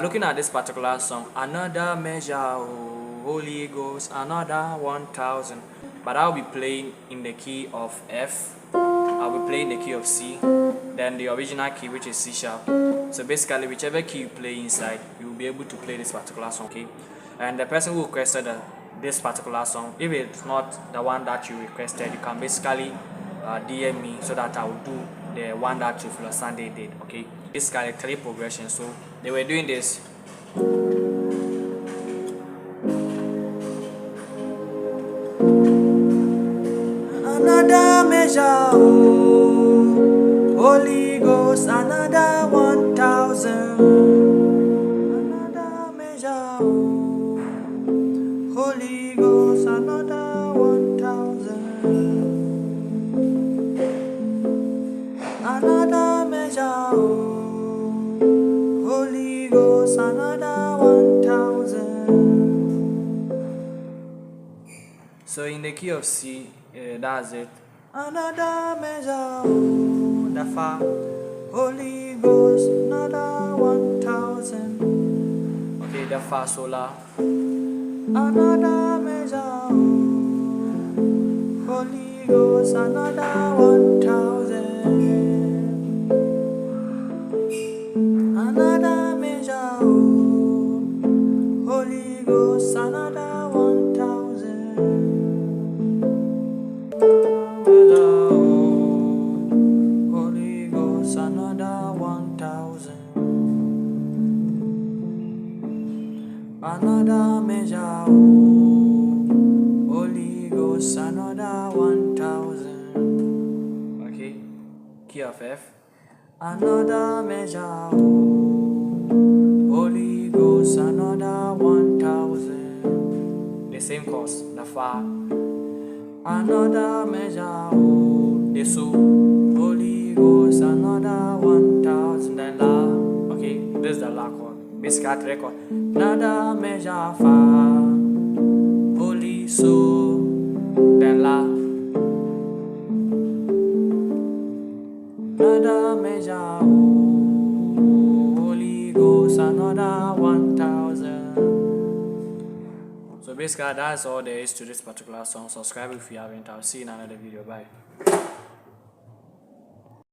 Looking at this particular song, another measure, oh, Holy Ghost, another 1000. But I'll be playing in the key of F. I'll be playing the key of C, then the original key, which is C sharp. So basically, whichever key you play inside, you will be able to play this particular song. Okay, and the person who requested this particular song, if it's not the one that you requested, you can basically DM me so that I will do the one that Trifula Sunday did. Okay, basically 3 progressions. So they were doing this. Another measure, oh, Holy Ghost, another 1000. Another measure, oh, Holy Ghost, another 1000. Another measure, oh, Holy Ghost, another 1000. So in the key of C, that's it. Another measure, oh, the Fa, Holy Ghost, another 1000. Okay, the Fa solar. Another measure, oh, Holy Ghost, another 1000. Another measure, oh, Holy Ghost, another 1000. Holy Ghost, another 1000. Another measure, oh, Holy Ghost, another 1000. Okay, key of F. Another measure, oh, Holy Ghost, another 1000. The same chords, the Fa. Another measure, oh, the So, Holy Ghost, another 1000. Then La. Okay, this is the La chord. Basically, at record. Another measure, Fa, Holy So, then La. Another measure, oh, Holy Ghost, another 1000. So basically, that's all there is to this particular song. Subscribe if you haven't. I'll see you in another video. Bye.